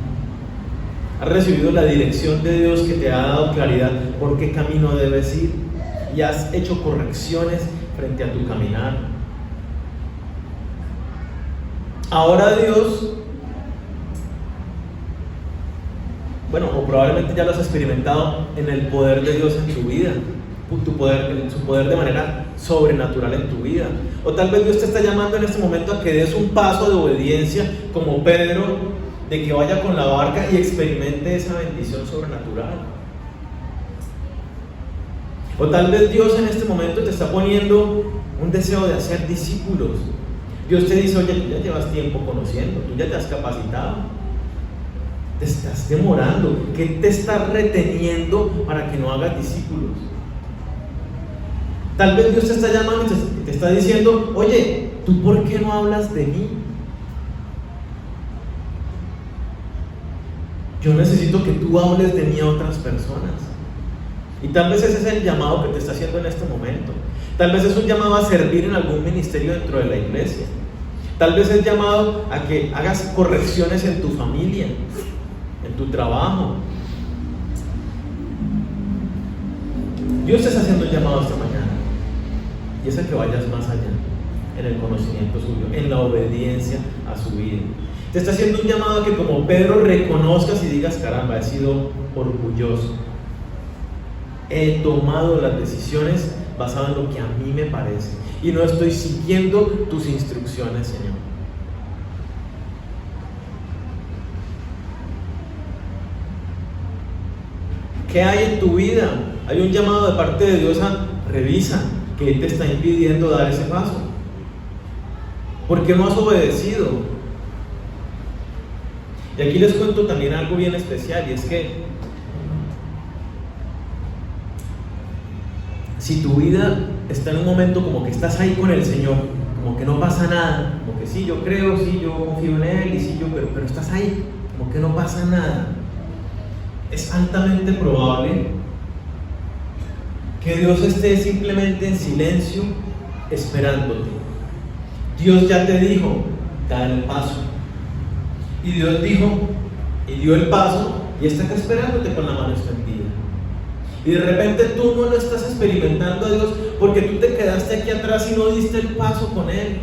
Has recibido la dirección de Dios, que te ha dado claridad por qué camino debes ir, y has hecho correcciones frente a tu caminar. Ahora Dios, o probablemente ya lo has experimentado en el poder de Dios en tu vida, su poder de manera sobrenatural en tu vida. O tal vez Dios te está llamando en este momento a que des un paso de obediencia como Pedro, de que vaya con la barca y experimente esa bendición sobrenatural. O tal vez Dios en este momento te está poniendo un deseo de hacer discípulos. Dios te dice: oye, tú ya llevas tiempo conociendo, tú ya te has capacitado, te estás demorando. ¿Qué te está reteniendo para que no hagas discípulos? Tal vez Dios te está llamando y te está diciendo: oye, ¿tú por qué no hablas de mí? Yo necesito que tú hables de mí a otras personas. Y tal vez ese es el llamado que te está haciendo en este momento. Tal vez es un llamado a servir en algún ministerio dentro de la iglesia. Tal vez es llamado a que hagas correcciones en tu familia, en tu trabajo. Dios te está haciendo un llamado esta mañana, y es a que vayas más allá en el conocimiento suyo, en la obediencia a su vida. Te está haciendo un llamado a que, como Pedro, reconozcas y digas: caramba, he sido orgulloso, he tomado las decisiones basadas en lo que a mí me parece y no estoy siguiendo tus instrucciones, Señor. ¿Qué hay en tu vida? Hay un llamado de parte de Dios a revisa qué te está impidiendo dar ese paso. ¿Por qué no has obedecido? Y aquí les cuento también algo bien especial, y es que si tu vida está en un momento como que estás ahí con el Señor, como que no pasa nada, como que sí, yo creo, sí, yo confío en Él, y sí, pero estás ahí, como que no pasa nada, es altamente probable que Dios esté simplemente en silencio esperándote. Dios ya te dijo: da el paso. Y Dios dijo y dio el paso, y está acá esperándote con la mano extendida. Y de repente tú no lo estás experimentando a Dios porque tú te quedaste aquí atrás y no diste el paso con Él.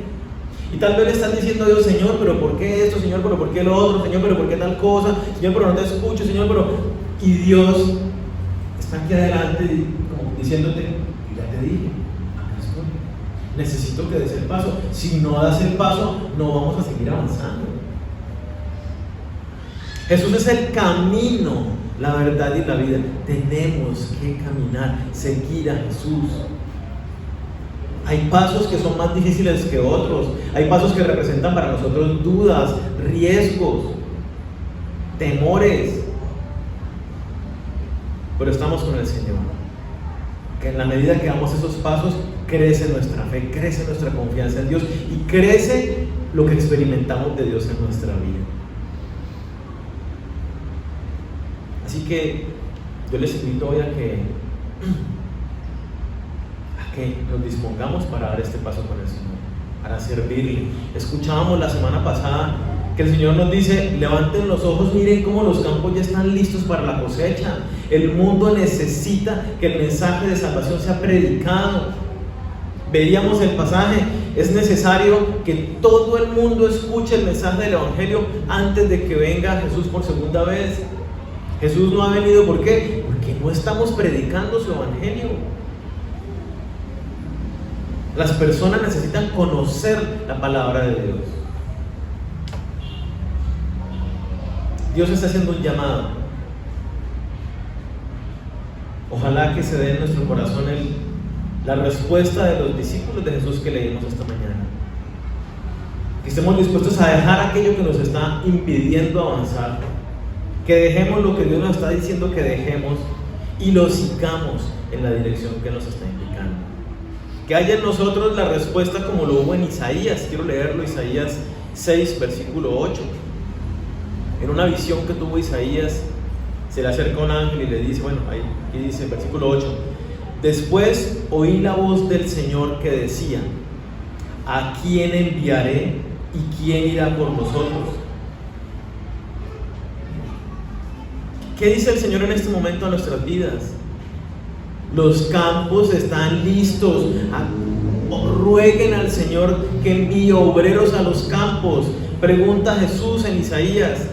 Y tal vez le estás diciendo a Dios: Señor, pero ¿por qué esto? Señor, pero ¿por qué lo otro? Señor, pero ¿por qué tal cosa? Señor, pero no te escucho. Señor, pero... Y Dios está aquí adelante como diciéndote: ya te dije, acá estoy. Necesito que des el paso. Si no das el paso, no vamos a seguir avanzando. Jesús es el camino, la verdad y la vida. Tenemos que caminar, seguir a Jesús. Hay pasos que son más difíciles que otros. Hay pasos que representan para nosotros dudas, riesgos, temores. Pero estamos con el Señor, que en la medida que damos esos pasos, crece nuestra fe, crece nuestra confianza en Dios, y crece lo que experimentamos de Dios en nuestra vida. Así que yo les invito hoy a que nos dispongamos para dar este paso con el Señor, para servirle. Escuchábamos la semana pasada que el Señor nos dice: levanten los ojos, miren cómo los campos ya están listos para la cosecha. El mundo necesita que el mensaje de salvación sea predicado. Veíamos el pasaje: es necesario que todo el mundo escuche el mensaje del Evangelio antes de que venga Jesús por segunda vez. Jesús no ha venido, ¿por qué? Porque no estamos predicando su Evangelio. Las personas necesitan conocer la palabra de Dios. Dios está haciendo un llamado. Ojalá que se dé en nuestro corazón la respuesta de los discípulos de Jesús que leímos esta mañana. Que estemos dispuestos a dejar aquello que nos está impidiendo avanzar. Que dejemos lo que Dios nos está diciendo que dejemos y lo sigamos en la dirección que nos está indicando. Que haya en nosotros la respuesta como lo hubo en Isaías. Quiero leerlo, Isaías 6, versículo 8. En una visión que tuvo Isaías, se le acerca un ángel y le dice, aquí dice, versículo 8: después oí la voz del Señor que decía: ¿a quién enviaré y quién irá por nosotros? ¿Qué dice el Señor en este momento a nuestras vidas? Los campos están listos. Rueguen al Señor que envíe obreros a los campos. Pregunta Jesús en Isaías: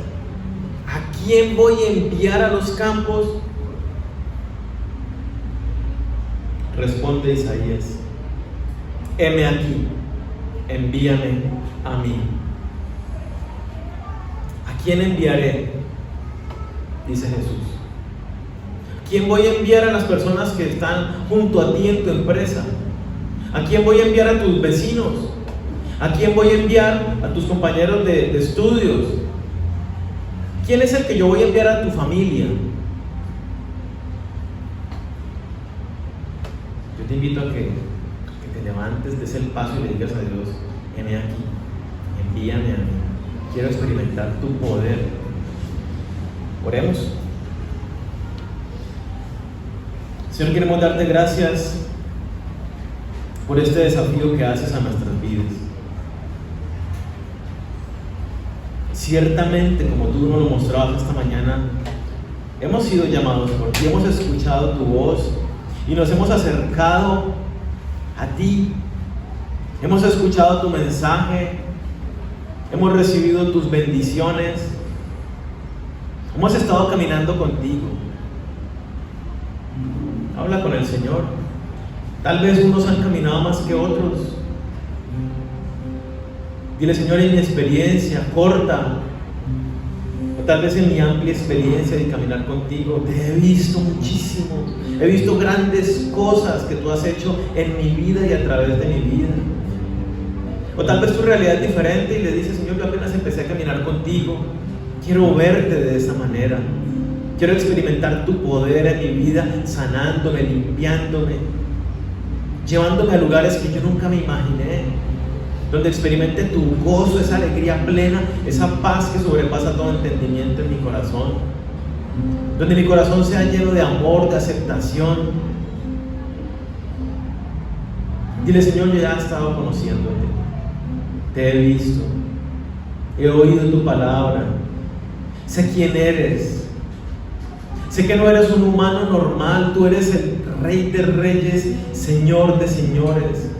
¿a quién voy a enviar a los campos? Responde Isaías: heme aquí, envíame a mí. ¿A quién enviaré?, dice Jesús. ¿A quién voy a enviar? A las personas que están junto a ti en tu empresa. ¿A quién voy a enviar? A tus vecinos. ¿A quién voy a enviar? A tus compañeros de estudios. ¿Quién es el que yo voy a enviar a tu familia? Yo te invito a que te levantes, des el paso y le digas a Dios: heme aquí, envíame a mí, quiero experimentar tu poder. Oremos. Señor, queremos darte gracias por este desafío que haces a nuestras vidas. Ciertamente, como tú nos lo mostrabas esta mañana, hemos sido llamados por ti, hemos escuchado tu voz y nos hemos acercado a ti. Hemos escuchado tu mensaje, hemos recibido tus bendiciones, hemos estado caminando contigo. Habla con el Señor. Tal vez unos han caminado más que otros. Dile: Señor, en mi experiencia corta, o tal vez en mi amplia experiencia de caminar contigo, te he visto muchísimo. He visto grandes cosas que tú has hecho en mi vida y a través de mi vida. O tal vez tu realidad es diferente y le dices: Señor, yo apenas empecé a caminar contigo. Quiero verte de esa manera. Quiero experimentar tu poder en mi vida, sanándome, limpiándome, llevándome a lugares que yo nunca me imaginé, donde experimente tu gozo, esa alegría plena, esa paz que sobrepasa todo entendimiento en mi corazón, donde mi corazón sea lleno de amor, de aceptación. Dile: Señor, yo ya he estado conociéndote, te he visto, he oído tu palabra, sé quién eres. Sé que no eres un humano normal, tú eres el Rey de Reyes, Señor de Señores.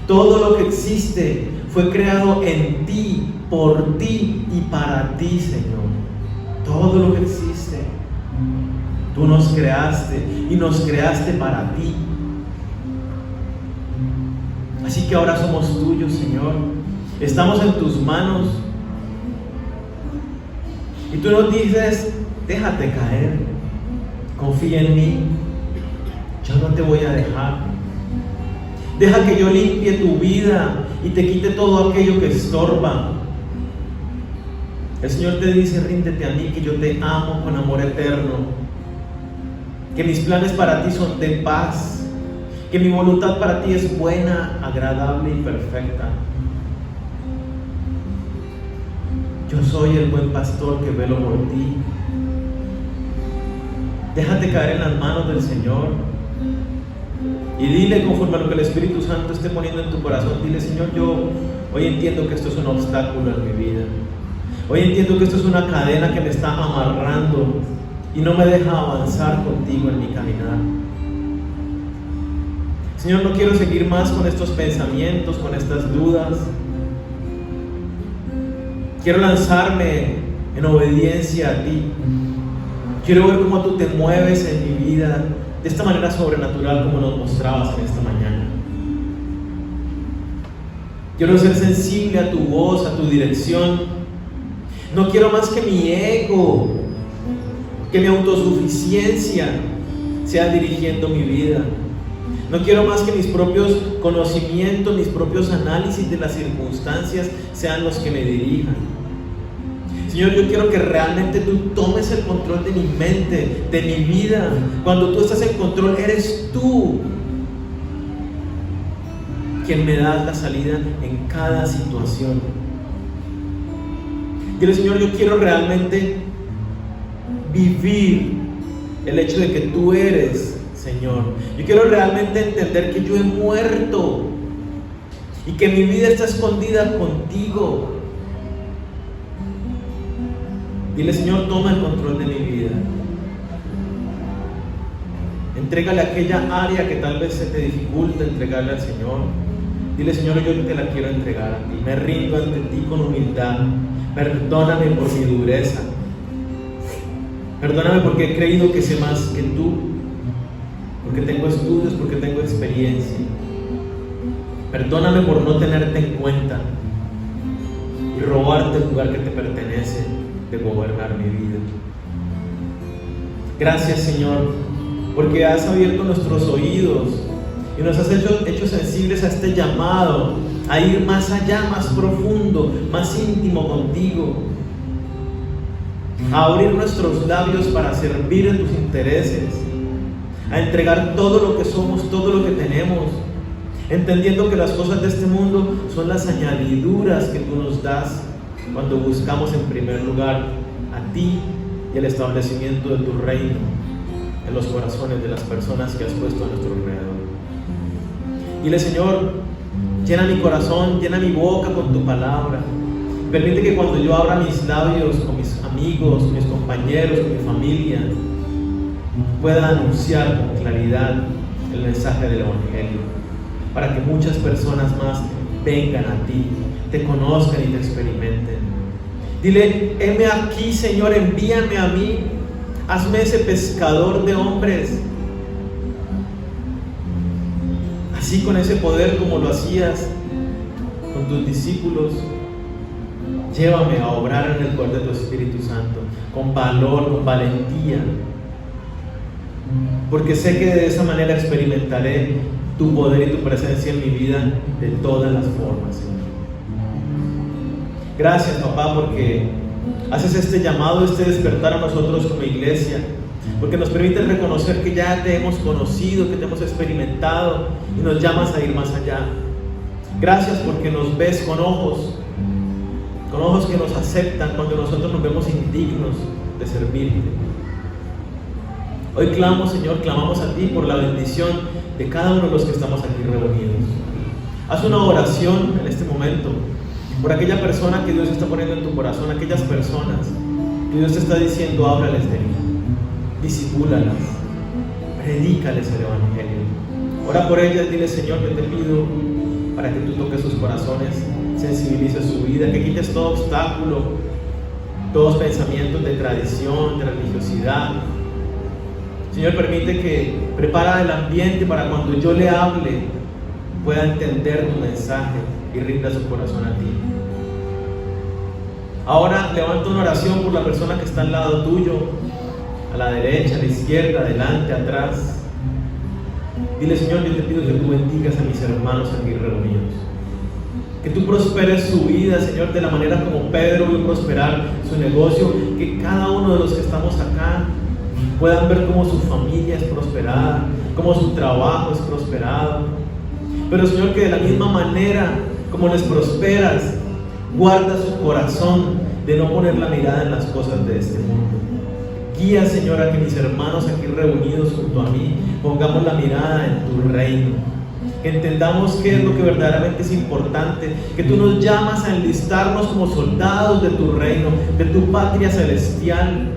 Todo lo que existe fue creado en ti, por ti y para ti, Señor. Todo lo que existe, tú nos creaste y nos creaste para ti. Así que ahora somos tuyos, Señor. Estamos en tus manos. Y tú nos dices: déjate caer, confía en mí, yo no te voy a dejar. Deja que yo limpie tu vida y te quite todo aquello que estorba. El Señor te dice: ríndete a mí, que yo te amo con amor eterno, que mis planes para ti son de paz, que mi voluntad para ti es buena, agradable y perfecta. Yo soy el buen pastor que velo por ti. Déjate caer en las manos del Señor y dile, conforme a lo que el Espíritu Santo esté poniendo en tu corazón, dile: Señor, yo hoy entiendo que esto es un obstáculo en mi vida. Hoy entiendo que esto es una cadena que me está amarrando y no me deja avanzar contigo en mi caminar. Señor, no quiero seguir más con estos pensamientos, con estas dudas. Quiero lanzarme en obediencia a ti. Quiero ver cómo tú te mueves en mi vida de esta manera sobrenatural como nos mostrabas en esta mañana. Quiero ser sensible a tu voz, a tu dirección. No quiero más que mi ego, que mi autosuficiencia sea dirigiendo mi vida. No quiero más que mis propios conocimientos, mis propios análisis de las circunstancias sean los que me dirijan. Señor, yo quiero que realmente tú tomes el control de mi mente, de mi vida. Cuando tú estás en control, eres tú quien me da la salida en cada situación. Dile: Señor, yo quiero realmente vivir el hecho de que tú eres Señor. Yo quiero realmente entender que yo he muerto y que mi vida está escondida contigo. Dile: Señor, toma el control de mi vida. Entrégale aquella área que tal vez se te dificulta entregarle al Señor. Dile: Señor, yo te la quiero entregar a ti. Me rindo ante ti con humildad. Perdóname por mi dureza. Perdóname porque he creído que sé más que tú, porque tengo estudios, porque tengo experiencia. Perdóname por no tenerte en cuenta y robarte el lugar que te pertenece de gobernar mi vida. Gracias, Señor, porque has abierto nuestros oídos y nos has hecho sensibles a este llamado, a ir más allá, más profundo, más íntimo contigo, a abrir nuestros labios para servir en tus intereses, a entregar todo lo que somos, todo lo que tenemos, entendiendo que las cosas de este mundo son las añadiduras que tú nos das cuando buscamos en primer lugar a ti y el establecimiento de tu reino en los corazones de las personas que has puesto a nuestro alrededor. Dile: Señor, llena mi corazón, llena mi boca con tu palabra. Permite que cuando yo abra mis labios con mis amigos, mis compañeros, con mi familia, pueda anunciar con claridad el mensaje del Evangelio, para que muchas personas más vengan a ti, te conozcan y te experimenten. Dile: heme aquí, Señor, envíame a mí, hazme ese pescador de hombres. Así, con ese poder como lo hacías con tus discípulos, llévame a obrar en el poder de tu Espíritu Santo, con valor, con valentía, porque sé que de esa manera experimentaré tu poder y tu presencia en mi vida de todas las formas, Señor. Gracias, papá, porque haces este llamado, este despertar a nosotros como iglesia, porque nos permites reconocer que ya te hemos conocido, que te hemos experimentado y nos llamas a ir más allá. Gracias porque nos ves con ojos que nos aceptan cuando nosotros nos vemos indignos de servirte. Hoy clamo, Señor, clamamos a ti por la bendición de cada uno de los que estamos aquí reunidos. Haz una oración en este momento por aquella persona que Dios está poniendo en tu corazón, aquellas personas que Dios te está diciendo: háblales de mí, discípulalas, predícales el Evangelio. Ora por ellas, dile: Señor, yo te pido para que tú toques sus corazones, sensibilices su vida, que quites todo obstáculo, todos pensamientos de tradición, de religiosidad. Señor, permite que prepara el ambiente para cuando yo le hable pueda entender tu mensaje y rinda su corazón a ti. Ahora levanto una oración por la persona que está al lado tuyo, a la derecha, a la izquierda, adelante, atrás. Dile: Señor, yo te pido que tú bendigas a mis hermanos aquí reunidos, que tú prosperes su vida, Señor, de la manera como Pedro vio prosperar su negocio, que cada uno de los que estamos acá puedan ver cómo su familia es prosperada, cómo su trabajo es prosperado. Pero, Señor, que de la misma manera como les prosperas, guarda su corazón de no poner la mirada en las cosas de este mundo. Guía, Señor, a que mis hermanos aquí reunidos junto a mí pongamos la mirada en tu reino, que entendamos qué es lo que verdaderamente es importante, que tú nos llamas a enlistarnos como soldados de tu reino, de tu patria celestial.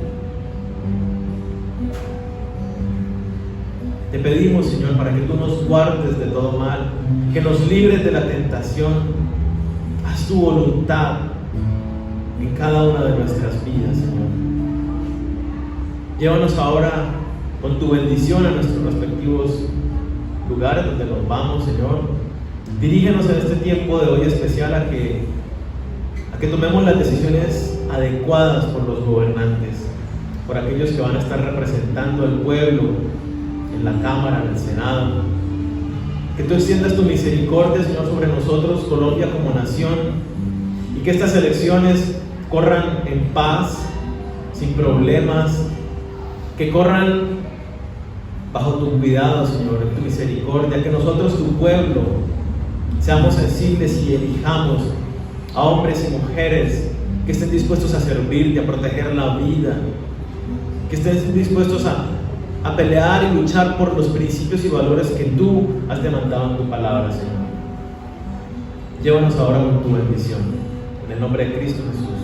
Te pedimos, Señor, para que tú nos guardes de todo mal, que nos libres de la tentación. Haz tu voluntad en cada una de nuestras vidas, Señor. Llévanos ahora con tu bendición a nuestros respectivos lugares donde nos vamos, Señor. Dirígenos en este tiempo de hoy especial a que tomemos las decisiones adecuadas por los gobernantes, por aquellos que van a estar representando al pueblo en la Cámara, en el Senado. Que tú extiendas tu misericordia, Señor, sobre nosotros, Colombia como nación, y que estas elecciones corran en paz, sin problemas, que corran bajo tu cuidado, Señor, en tu misericordia, que nosotros, tu pueblo, seamos sensibles y elijamos a hombres y mujeres que estén dispuestos a servirte, a proteger la vida, que estén dispuestos a pelear y luchar por los principios y valores que tú has demandado en tu palabra, Señor. Llévanos ahora con tu bendición. En el nombre de Cristo Jesús.